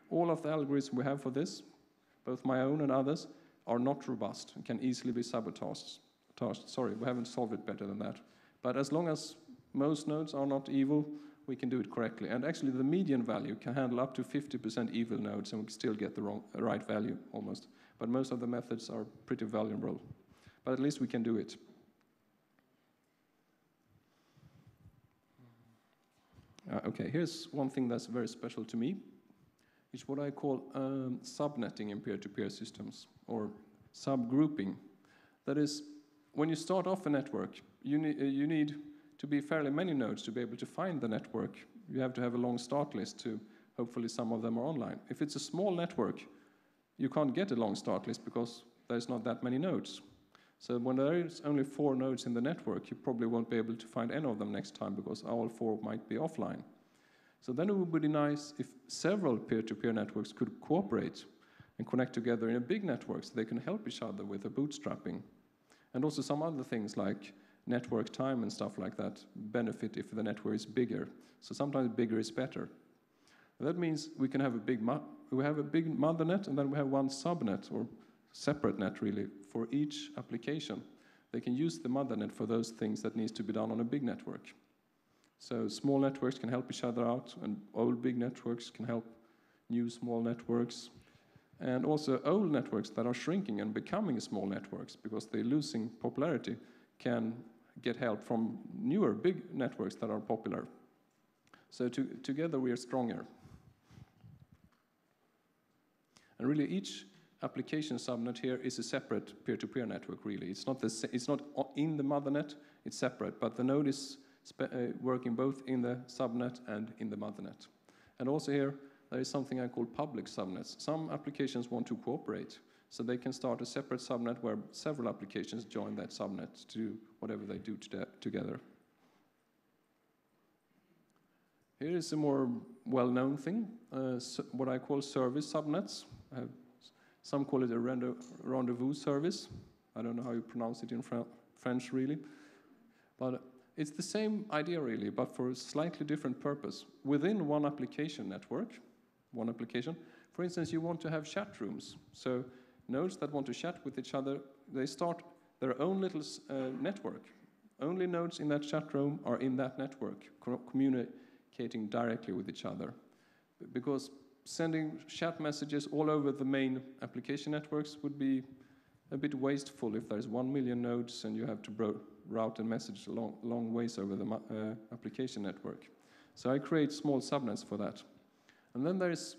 all of the algorithms we have for this, both my own and others, are not robust and can easily be sabotaged. Sorry, we haven't solved it better than that. But as long as most nodes are not evil, we can do it correctly. And actually, the median value can handle up to 50% evil nodes, and we can still get the right value, almost. But most of the methods are pretty vulnerable. But at least we can do it. Okay, here's one thing that's very special to me. It's what I call subnetting in peer-to-peer systems, or subgrouping. That is, when you start off a network, you need to be fairly many nodes to be able to find the network. You have to have a long start list to, hopefully some of them are online. If it's a small network, you can't get a long start list because there's not that many nodes. So when there is only 4 nodes in the network, you probably won't be able to find any of them next time because all 4 might be offline. So then it would be nice if several peer-to-peer networks could cooperate and connect together in a big network so they can help each other with the bootstrapping. And also some other things like network time and stuff like that benefit if the network is bigger. So sometimes bigger is better. And that means we can have a big mother net, and then we have one subnet, or separate net really, for each application. They can use the mother net for those things that needs to be done on a big network. So small networks can help each other out, and old big networks can help new small networks. And also old networks that are shrinking and becoming small networks because they're losing popularity can get help from newer big networks that are popular. So together we are stronger. And really each application subnet here is a separate peer-to-peer network really. It's not in the mother net, it's separate, but the node is working both in the subnet and in the mother net. And also here there is something I call public subnets. Some applications want to cooperate, so they can start a separate subnet where several applications join that subnet to do whatever they do together. Here is a more well-known thing, what I call service subnets. Some call it a rendezvous service. I don't know how you pronounce it in French really. But it's the same idea really, but for a slightly different purpose. Within one application network, for instance, you want to have chat rooms. So nodes that want to chat with each other, they start their own little network. Only nodes in that chat room are in that network, communicating directly with each other. Because sending chat messages all over the main application networks would be a bit wasteful if there's 1 million nodes and you have to route a message long ways over the application network. So I create small subnets for that. And then there's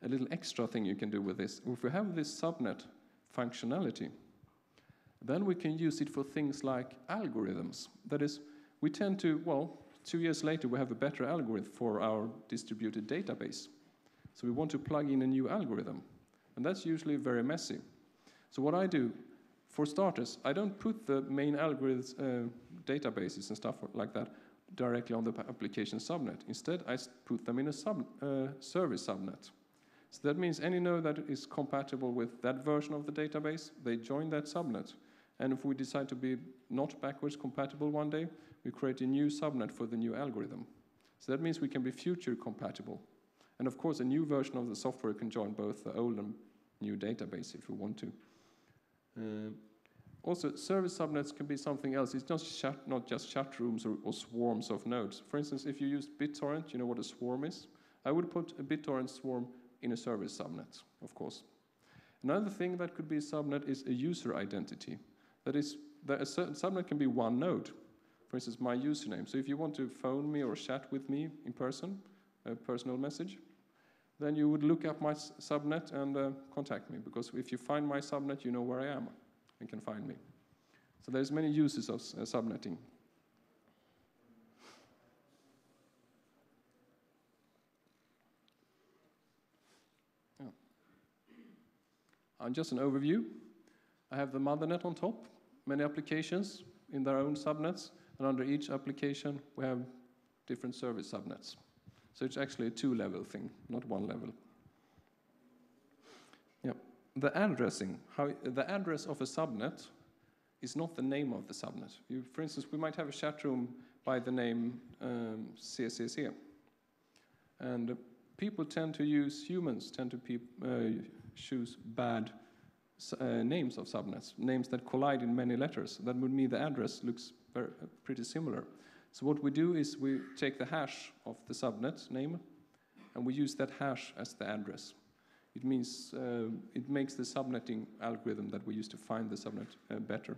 a little extra thing you can do with this. If we have this subnet functionality, then we can use it for things like algorithms. That is, we tend to, well, 2 years later we have a better algorithm for our distributed database. So we want to plug in a new algorithm. And that's usually very messy. So what I do, for starters, I don't put the main algorithms, databases and stuff like that directly on the application subnet. Instead, I put them in a service subnet. So that means any node that is compatible with that version of the database, they join that subnet. And if we decide to be not backwards compatible one day, we create a new subnet for the new algorithm. So that means we can be future compatible. And of course, a new version of the software can join both the old and new database if we want to. Also, service subnets can be something else. It's not just chat rooms or swarms of nodes. For instance, if you use BitTorrent, you know what a swarm is? I would put a BitTorrent swarm in a service subnet, of course. Another thing that could be a subnet is a user identity. That is, a certain subnet can be one node. For instance, my username. So if you want to phone me or chat with me in person, a personal message, then you would look up my subnet and contact me, because if you find my subnet, you know where I am and can find me. So there's many uses of subnetting. Just an overview. I have the mothernet on top, many applications in their own subnets, and under each application we have different service subnets. So it's actually a 2-level thing, not 1 level. Yeah. The addressing, the address of a subnet is not the name of the subnet. For instance, we might have a chat room by the name CCC. And humans tend to choose bad names of subnets, names that collide in many letters. That would mean the address looks pretty similar. So what we do is we take the hash of the subnet name and we use that hash as the address. It means it makes the subnetting algorithm that we use to find the subnet better.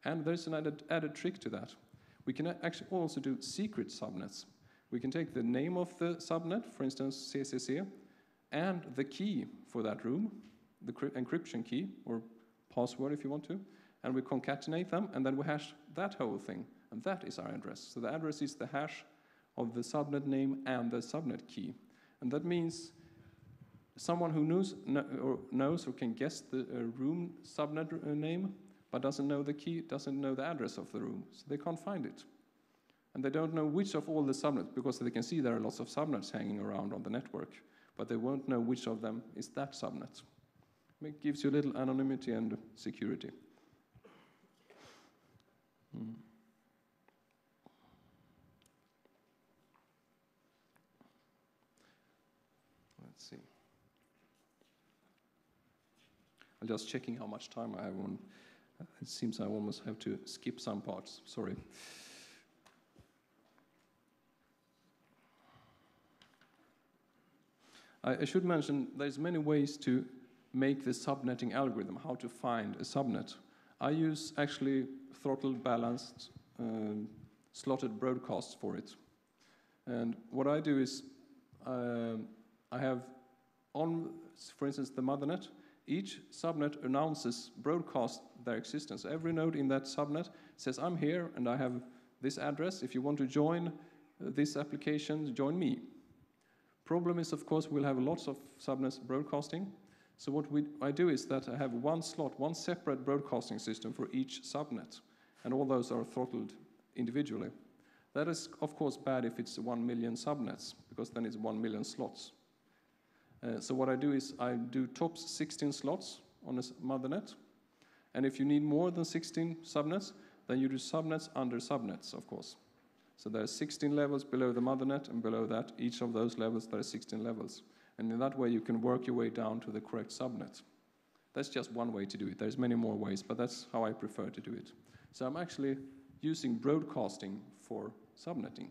And there's an added trick to that. We can actually also do secret subnets. We can take the name of the subnet, for instance, CCC, and the key for that room, the encryption key, or password if you want to, and we concatenate them, and then we hash that whole thing, and that is our address. So the address is the hash of the subnet name and the subnet key. And that means someone who knows or can guess the room subnet name, but doesn't know the key, doesn't know the address of the room, so they can't find it. And they don't know which of all the subnets, because they can see there are lots of subnets hanging around on the network, but they won't know which of them is that subnet. It gives you a little anonymity and security. Let's see. I'm just checking how much time I have on. It seems I almost have to skip some parts. Sorry. I should mention there's many ways to make the subnetting algorithm, how to find a subnet. I use actually throttle balanced slotted broadcasts for it. And what I do is I have on, for instance, the mothernet, each subnet announces, broadcast their existence. Every node in that subnet says, I'm here and I have this address. If you want to join this application, join me. Problem is, of course, we'll have lots of subnets broadcasting. So what I do is that I have one slot, one separate broadcasting system for each subnet, and all those are throttled individually. That is, of course, bad if it's 1 million subnets, because then it's 1 million slots. So what I do is I do top 16 slots on a mothernet, and if you need more than 16 subnets, then you do subnets under subnets, of course. So there are 16 levels below the mothernet, and below that, each of those levels, there are 16 levels. And in that way, you can work your way down to the correct subnet. That's just one way to do it. There's many more ways, but that's how I prefer to do it. So I'm actually using broadcasting for subnetting.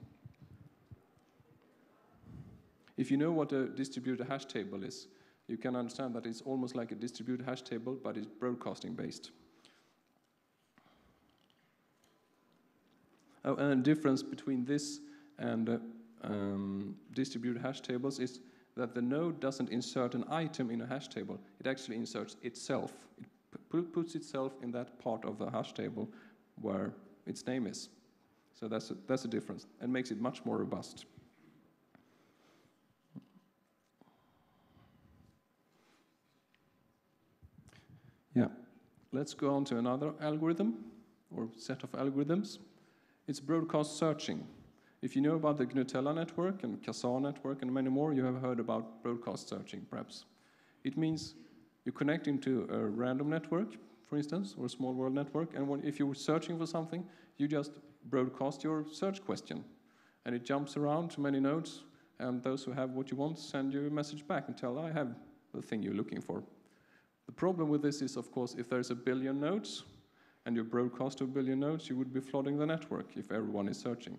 If you know what a distributed hash table is, you can understand that it's almost like a distributed hash table, but it's broadcasting based. Oh, and the difference between this and distributed hash tables is that the node doesn't insert an item in a hash table. It actually inserts itself. It puts itself in that part of the hash table where its name is. So that's a difference, and makes it much more robust. Yeah, let's go on to another algorithm, or set of algorithms. It's broadcast searching. If you know about the Gnutella network and Kazaa network and many more, you have heard about broadcast searching, perhaps. It means you connect into a random network, for instance, or a small world network, and if you're searching for something, you just broadcast your search question. And it jumps around to many nodes, and those who have what you want send you a message back and tell, I have the thing you're looking for. The problem with this is, of course, if there's 1 billion nodes, and you broadcast to 1 billion nodes, you would be flooding the network if everyone is searching.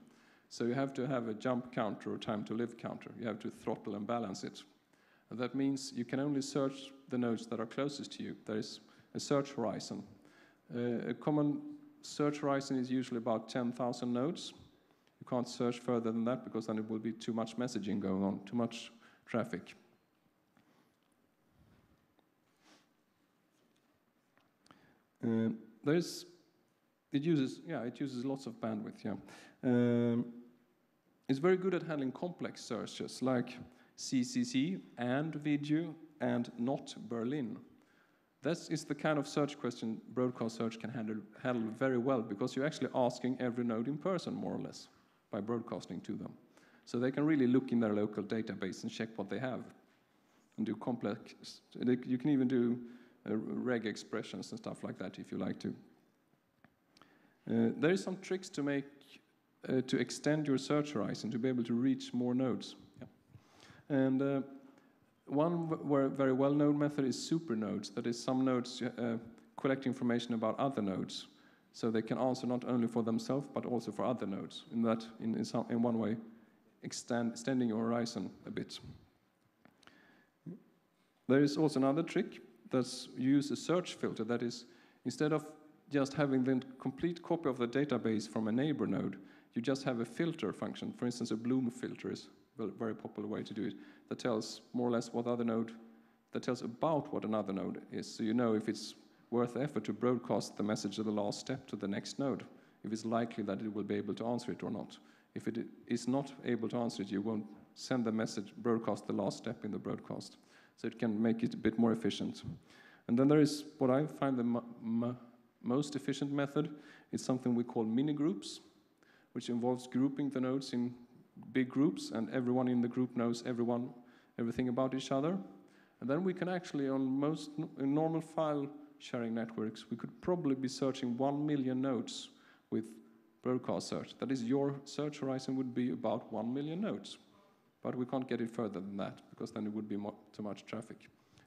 So you have to have a jump counter or time to live counter. You have to throttle and balance it. And that means you can only search the nodes that are closest to you. There is a search horizon. A common search horizon is usually about 10,000 nodes. You can't search further than that because then it will be too much messaging going on, too much traffic. It uses lots of bandwidth, yeah. It's very good at handling complex searches like CCC and video and not Berlin. That is the kind of search question broadcast search can handle very well, because you're actually asking every node in person, more or less, by broadcasting to them. So they can really look in their local database and check what they have and do complex. You can even do reg expressions and stuff like that if you like to. There is some tricks to extend your search horizon to be able to reach more nodes. And one very well-known method is supernodes. That is, some nodes collect information about other nodes, so they can answer not only for themselves but also for other nodes. In that, in one way, extending your horizon a bit. There is also another trick that's use a search filter. That is, instead of just having the complete copy of the database from a neighbor node, you just have a filter function. For instance, a Bloom filter is a very popular way to do it, that tells more or less what other node, that tells about what another node is. So you know if it's worth the effort to broadcast the message of the last step to the next node, if it's likely that it will be able to answer it or not. If it is not able to answer it, you won't send the message, broadcast the last step in the broadcast. So it can make it a bit more efficient. And then there is what I find the most efficient method. It's something we call mini groups, which involves grouping the nodes in big groups, and everyone in the group knows everything about each other. And then we can actually, on most normal file sharing networks, we could probably be searching 1 million nodes with broadcast search. That is, your search horizon would be about 1 million nodes. But we can't get it further than that, because then it would be too much traffic.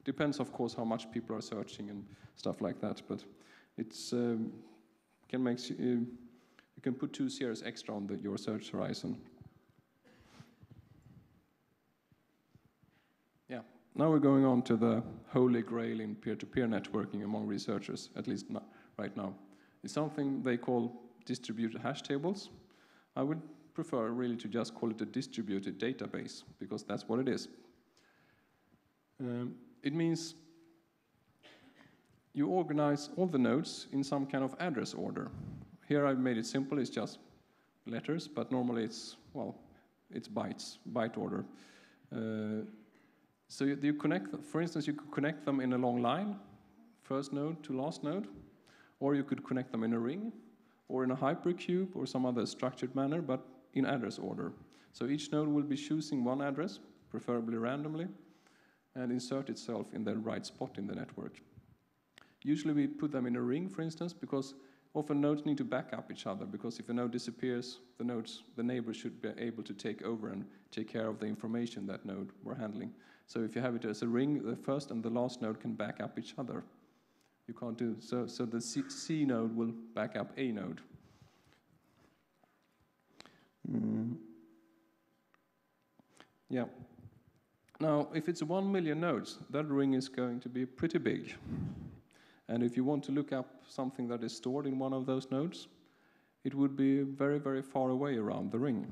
Depends, of course, how much people are searching and stuff like that, but it's can make you can put 2 zeros extra on your search horizon. Yeah, now we're going on to the holy grail in peer-to-peer networking among researchers, at least right now. It's something they call distributed hash tables. I would prefer really to just call it a distributed database, because that's what it is. It means you organize all the nodes in some kind of address order. Here I've made it simple, it's just letters, but normally it's, well, it's byte order. So you connect them, for instance, you could connect them in a long line, first node to last node, or you could connect them in a ring, or in a hypercube, or some other structured manner, but in address order. So each node will be choosing one address, preferably randomly, and insert itself in the right spot in the network. Usually we put them in a ring, for instance, because often nodes need to back up each other, because if a node disappears, the neighbor should be able to take over and take care of the information that node we're handling. So if you have it as a ring, the first and the last node can back up each other. You can't do so the C node will back up A node. Yeah. Now, if it's 1 million nodes, that ring is going to be pretty big. And if you want to look up something that is stored in one of those nodes, it would be very, very far away around the ring.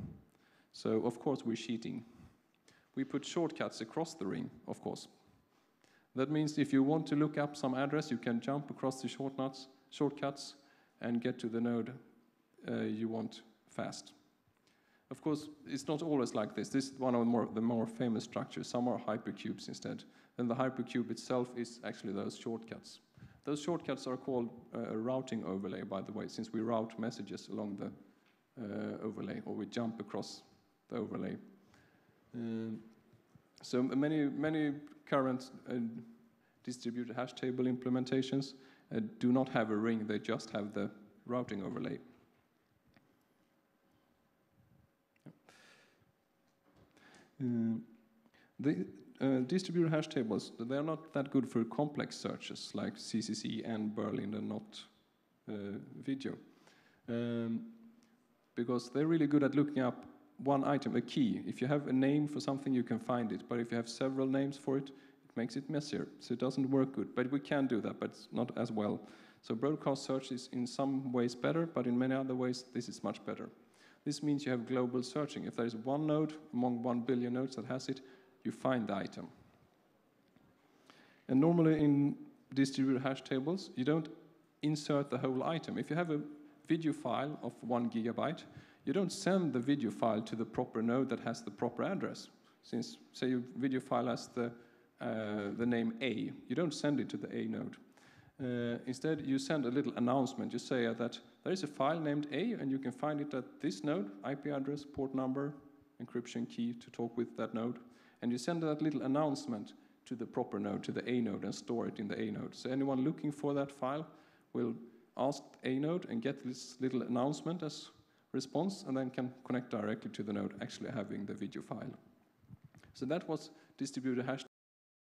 So, of course, we're cheating. We put shortcuts across the ring, of course. That means if you want to look up some address, you can jump across the shortcuts and get to the node you want fast. Of course, it's not always like this. This is one of the more famous structures. Some are hypercubes instead. And the hypercube itself is actually those shortcuts. Those shortcuts are called a routing overlay, by the way, since we route messages along the overlay, or we jump across the overlay. So many current distributed hash table implementations do not have a ring, they just have the routing overlay. The distributed hash tables, they're not that good for complex searches like CCC and Berlin and not video. Because they're really good at looking up one item, a key. If you have a name for something, you can find it. But if you have several names for it, it makes it messier. So it doesn't work good. But we can do that, but it's not as well. So broadcast search is in some ways better, but in many other ways, this is much better. This means you have global searching. If there is one node among 1 billion nodes that has it, you find the item. And normally in distributed hash tables, you don't insert the whole item. If you have a video file of 1 gigabyte, you don't send the video file to the proper node that has the proper address. Since, say, your video file has the name A, you don't send it to the A node. Instead, you send a little announcement. You say that there is a file named A, and you can find it at this node, IP address, port number, encryption key to talk with that node. And you send that little announcement to the proper node, to the A node, and store it in the A node. So anyone looking for that file will ask A node and get this little announcement as response, and then can connect directly to the node actually having the video file. So that was distributed hash